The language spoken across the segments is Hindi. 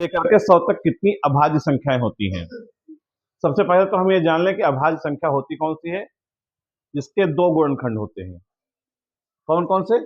लेकर के 100 तक कितनी अभाज्य संख्याएं होती हैं। सबसे पहले तो हम ये जान लें कि अभाज्य संख्या होती कौन सी है, जिसके दो गुणनखंड होते हैं। कौन कौन से?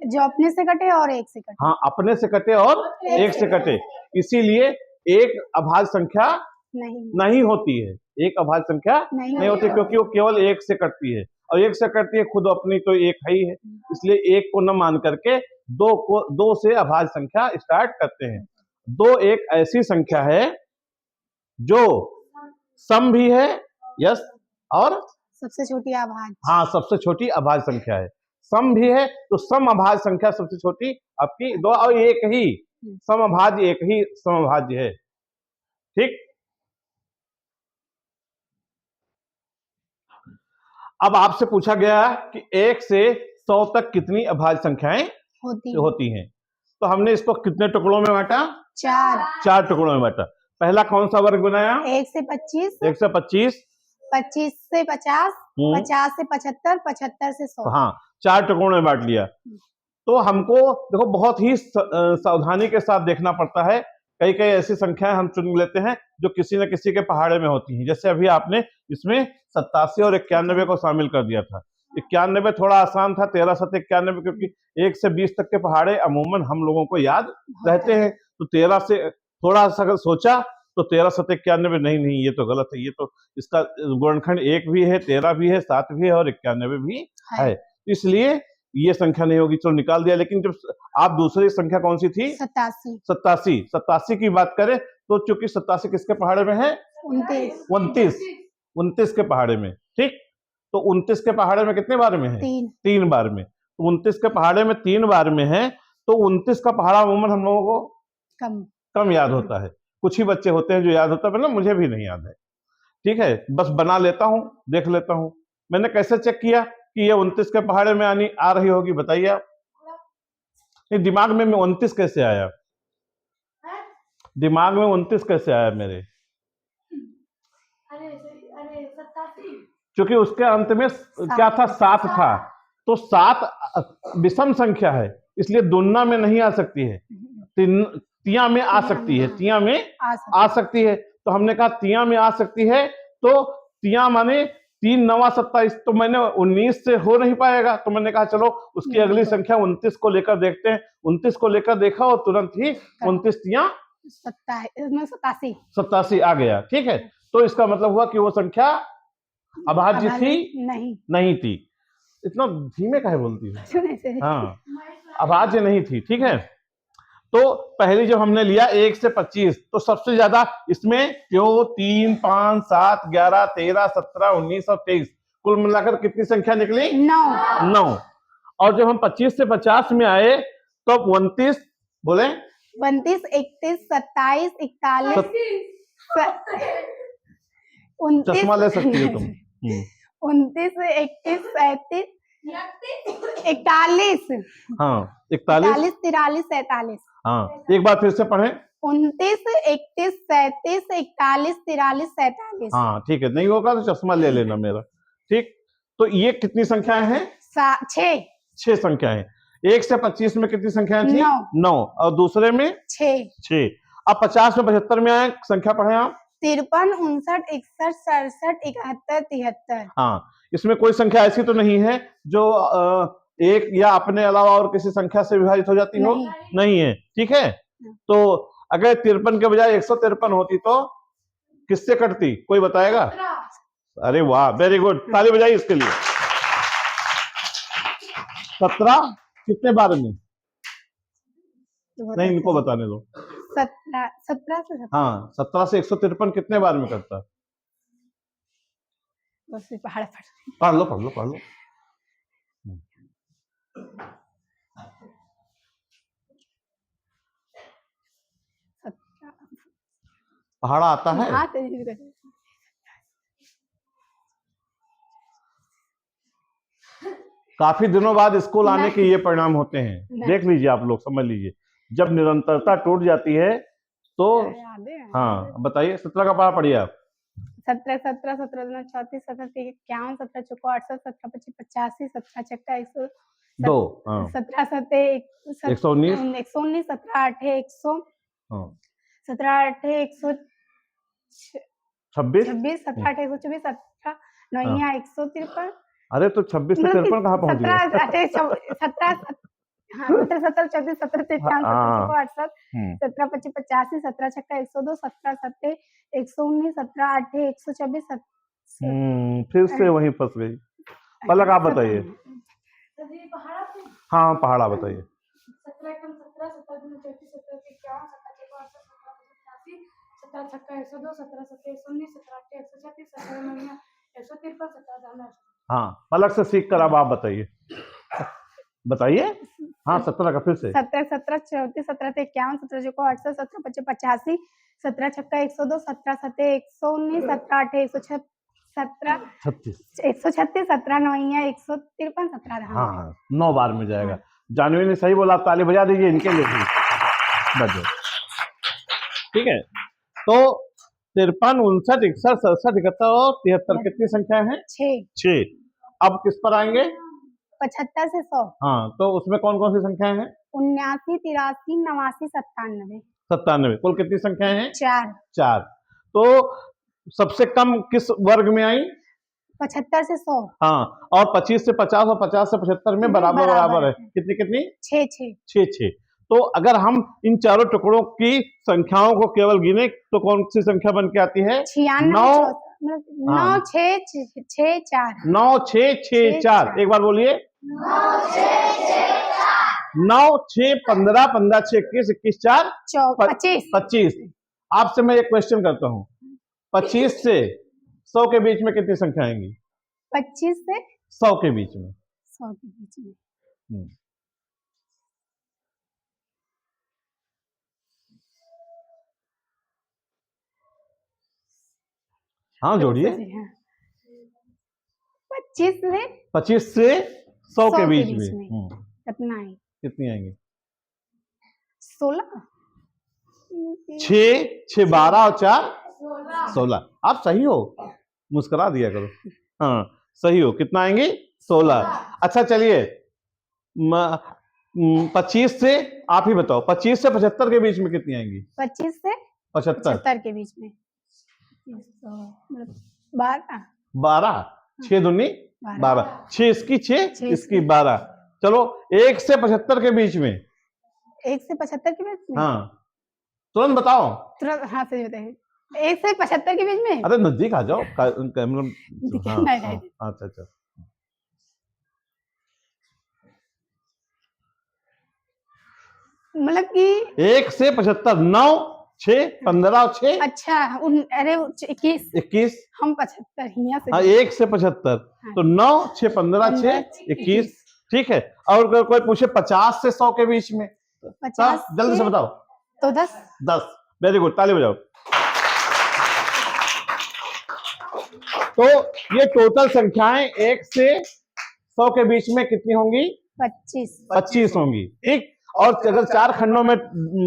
जो अपने से कटे और एक से कटे। हाँ, अपने से कटे और एक से कटे। इसीलिए एक अभाज्य संख्या नहीं होती है। एक अभाज्य संख्या नहीं होती क्योंकि वो केवल एक से कटती है, और एक से कटती है खुद अपनी तो एक है ही है। इसलिए एक को न मान करके दो से अभाज्य संख्या स्टार्ट करते हैं। दो एक ऐसी संख्या है जो सम भी है, यस, और सबसे छोटी अभाज्य। हाँ, सबसे छोटी अभाज्य संख्या है। सम भी है तो सम अभाज्य संख्या सबसे छोटी आपकी दो, और एक ही सम अभाज्य, एक ही सम अभाज्य है। ठीक, अब आपसे पूछा गया कि 1 से 100 तक कितनी अभाज्य संख्याएं होती हैं। तो हमने इसको कितने टुकड़ों में बांटा? चार टुकड़ों में बांटा। पहला कौन सा वर्ग बनाया? 1 से 25, 1 से 25, 25 से 50, 50 से 75, 75 से 100। हाँ, 4 टुकड़ों में बांट लिया। तो हमको देखो बहुत ही सावधानी के साथ देखना पड़ता है। कई कई ऐसी संख्याएं हम चुन लेते हैं जो किसी न किसी के पहाड़े में होती हैं। जैसे अभी आपने इसमें 87 और 91 को शामिल कर दिया था। 91 थोड़ा आसान था, 13 7 91, क्योंकि 1 से 20 तक के पहाड़े अमूमन हम लोगों को याद रहते हैं। तो 13 से थोड़ा सा अगर सोचा तो 13 7 91, नहीं ये तो गलत है, ये तो इसका गुणनखंड 1 भी है, 13 भी है, 7 भी है और 91 भी है, इसलिए ये संख्या नहीं होगी। चलो निकाल दिया। लेकिन जब आप दूसरी संख्या कौन सी थी? 87 की बात करें तो चूंकि 87 किसके पहाड़े में है? 29 के पहाड़े में। ठीक, तो 29 के पहाड़े में कितने बार में है? 3 बार में। तो 29 के पहाड़े में 3 बार में है, तो 29 का पहाड़ा अमूमन हम लोगों को कम याद होता है। कुछ ही बच्चे होते हैं जो याद होता है, मतलब मुझे भी नहीं याद है। ठीक है, बस बना लेता हूं, देख लेता हूं। मैंने कैसे चेक किया कि ये 29 के पहाड़े में आ रही होगी, बताइए आप। दिमाग में 29 कैसे आया? दिमाग में 29 कैसे आया मेरे? क्योंकि उसके अंत में क्या था? 7 था। तो 7 विषम संख्या है, इसलिए दुन्ना में नहीं आ सकती है, तिया में आ सकती है, तिया में आ सकती है। तो हमने कहा तिया में आ सकती है, तो तिया माने 3 9 27। तो मैंने 19 से हो नहीं पाएगा, तो मैंने कहा चलो उसकी अगली संख्या 29 को लेकर देखते हैं। 29 को लेकर देखा और तुरंत ही 29 तिया 87 आ गया। ठीक है, तो इसका मतलब हुआ कि वो संख्या अभाज्य थी नहीं थी। इतना धीमे काहे बोलती है? हाँ, अभाज्य नहीं थी। ठीक है, तो पहली जब हमने लिया 1 से 25, तो सबसे ज्यादा इसमें क्यों 3 5 7 11 13 17 19 और 23, कुल मिलाकर कितनी संख्या निकली? 9। और जब हम 25 से 50 में आए तो 29, बोले 29 31 27 41 चश्मा ले सकती हो तुम। 29 31 37 41, हाँ 41 43 47। हाँ, एक बार फिर से पढ़ें। 29 31 37 41 43 47। हाँ ठीक है, नहीं होगा तो चश्मा ले लेना मेरा। ठीक, तो ये कितनी संख्याएं हैं? 6 संख्याएं। 1 से 25 में कितनी संख्याएं थी? 9। और दूसरे में 6। अब 50 में 75 में आए, संख्या पढ़े आप। 53 59 61 67 71 73। हाँ, इसमें कोई संख्या ऐसी तो नहीं है जो एक या अपने अलावा और किसी संख्या से विभाजित हो जाती हो? नहीं है। ठीक है, तो अगर 53 के बजाय 153 होती तो किससे कटती? कोई बताएगा? अरे वाह, वेरी गुड, ताली बजाइए इसके लिए। 17 कितने बार में? नहीं, इनको बताने दो। 17 से। हाँ, 17 से 153 कितने बार में करता? पढ़ लो। पहाड़ा आता है? काफी दिनों बाद स्कूल आने के ये परिणाम होते हैं। देख लीजिए, आप लोग समझ लीजिए, जब निरंतरता टूट जाती है तो। हाँ बताइए, 17 का पहाड़ा पढ़िए आप। 17 17 17 2 34 17 51 17 चौको 68 17 25 85 17 चक्का 102, 17 7 119 119 17 8 100 17 8 26 126, 17 8 124, 17 9 हाँ। 153। अरे तो 26 से मतलब कि 53 कहाँ पहुंच 17 गए? 17 हाँ 17 17 34 17 53 17 हाँ। 64 68 हम्म 17 25 85 17 छक्का 102 17 7 119 17 8 124 फिर से वहीं फंस गई। पलक आप बताइए। हाँ पहाड़ा बताइए। 17 एकम 17 17 दूनी 34 17 51 17 छक्का 88 17 छक्का 102 17 7 119 17 8 136 17 9 153 17 हाँ पलक से सीख कर अब आप बताइए। बताइए। हाँ 17 का फिर से। 17 17 34 17 51 17 छक्का 68 17 25 85 17 छक्का 102 17 7 119 17 8 136 17 36। 136 17 9 153 17 हाँ 9 बार में जाएगा। जानवी ने सही बोला, आप ताली बजा दीजिए इनके लिए भी। बजाओ। ठीक है, तो 53 59 61 67 71 और 73 कितनी संख्या है? 6। अब किस पर आएंगे? 75 से 100। हाँ तो उसमें कौन कौन सी संख्याएं हैं? 79 83 89 97 97। कुल कितनी संख्याएं हैं? 4। 4। तो सबसे कम किस वर्ग में आई? 75 से 100। हाँ, और 25 से 50 और 50 से 75 में बराबर बराबर है। कितनी कितनी? 6 6 6 6। तो अगर हम इन चारों टुकड़ों की संख्याओं को केवल गिने तो कौन सी संख्या बन के आती है? 96 9 9 6 6 4 9 6 6 4। एक बार बोलिए। 9 6 15 15 6 21 21 4 25 25। आपसे मैं एक क्वेश्चन करता हूँ, 25 से 100 के बीच में कितनी संख्या आएंगी? 25 से 100 के बीच में। 100 के बीच में हाँ जोड़िए। 25 से 100 के बीच में कितना है? कितनी आएंगी? 16 6 6 12 और 4 16। आप सही हो, मुस्कुरा दिया करो। हाँ सही हो। कितना आएंगी? 16। अच्छा चलिए 25 से आप ही बताओ, 25 से 75 के बीच में कितनी आएंगी? 25 से 75 के बीच में 12 12। 6 दूनी 12। 6 इसकी 6 इसकी 12। चलो 1 से 75 के बीच में। 1 से 75 के बीच में? हाँ तुरंत बताओ। तुरंत हाँ सही बताइए। 1 से 75 के बीच में? अरे नजदीक आ जाओ। अच्छा अच्छा। मतलब कि 1 से 75 9 6 15 और 6। अच्छा अरे 21 हम 75 यहाँ से। हाँ 1 से 75 तो 9 6 15 6 21। ठीक है, और अगर कोई पूछे 50 से 100 के बीच में 50 जल्दी से बताओ। तो 10 10। वेरी गुड, ताली बजाओ। तो ये टोटल संख्याएं 1 से 100 के बीच में कितनी होंगी? 25 होंगी। ठीक, और अगर 4 खंडों में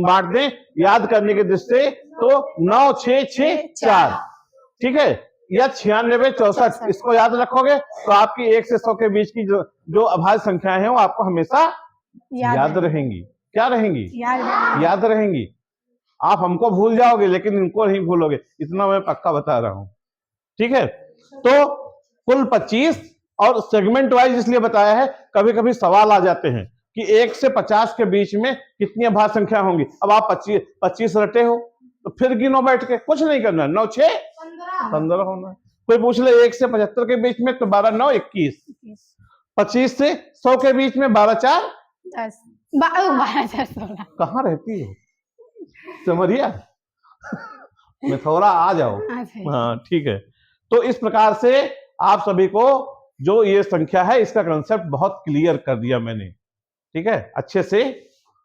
बांट दें याद करने की दृष्टि से तो 9 6 6 4। ठीक है, या 96 64। इसको याद रखोगे तो आपकी 1 से 100 के बीच की जो अभाज्य संख्याएं हैं वो आपको हमेशा याद रहेंगी। क्या रहेंगी? याद रहेंगी। आप हमको भूल जाओगे लेकिन इनको नहीं भूलोगे, इतना मैं पक्का बता रहा हूं। ठीक है, तो कुल 25 और सेगमेंट वाइज इसलिए बताया है, कभी कभी सवाल आ जाते हैं कि 1 से 50 के बीच में कितनी अभाज्य संख्या होंगी। अब आप 25 रटे हो तो फिर गिनो बैठ के, कुछ नहीं करना। 9 6 15 होना है। कोई पूछ ले 1 से 75 के बीच में तो 12 9 21। 25 से 100 के बीच में 12 4 10 12 4 16। कहाँ रहती हो समरिया? मैं थोड़ा आ जाओ। हाँ ठीक है, तो इस प्रकार से आप सभी को जो ये संख्या है इसका कंसेप्ट बहुत क्लियर कर दिया मैंने। ठीक है, अच्छे से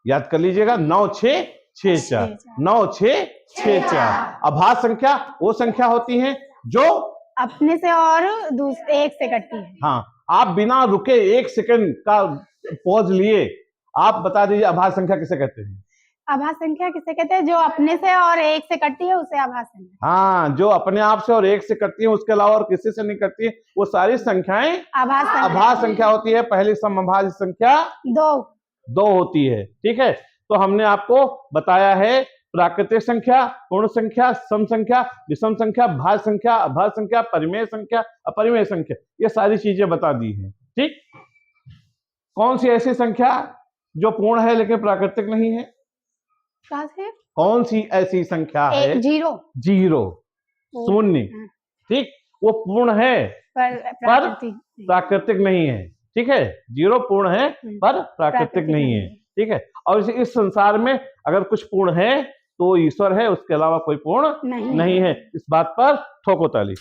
याद कर लीजिएगा। 9 6 6 4 9 6 6 4। अभाज्य संख्या वो संख्या होती है जो अपने से और दूसरे एक से कटती है। हाँ, आप बिना रुके 1 सेकंड का पॉज लिए आप बता दीजिए अभाज्य संख्या किसे कहते हैं? अभाज्य संख्या किसे कहते हैं? जो अपने से और एक से कटती है उसे अभाज्य संख्या। हाँ, जो अपने आप से और एक से कटती है उसके अलावा और किसी से नहीं कटती है वो सारी संख्याएं अभाज्य संख्या होती है। पहली समअभाज्य संख्या 2 होती है। ठीक है, तो हमने आपको बताया है प्राकृतिक संख्या, पूर्ण संख्या, सम संख्या, विषम संख्या, भाज्य संख्या, अभाज्य संख्या, परिमेय संख्या, अपरिमेय संख्या, ये सारी चीजें बता दी हैं। ठीक, कौन सी ऐसी संख्या जो पूर्ण है लेकिन प्राकृतिक नहीं है? क्या है? कौन सी ऐसी संख्या है? जीरो, जीरो, शून्य। ठीक, वो पूर्ण है पर प्राकृतिक नहीं है। ठीक है, जीरो पूर्ण है पर प्राकृतिक नहीं है। ठीक है, और इस संसार में अगर कुछ पूर्ण है तो ईश्वर है, उसके अलावा कोई पूर्ण नहीं है। इस बात पर ठोको ताली।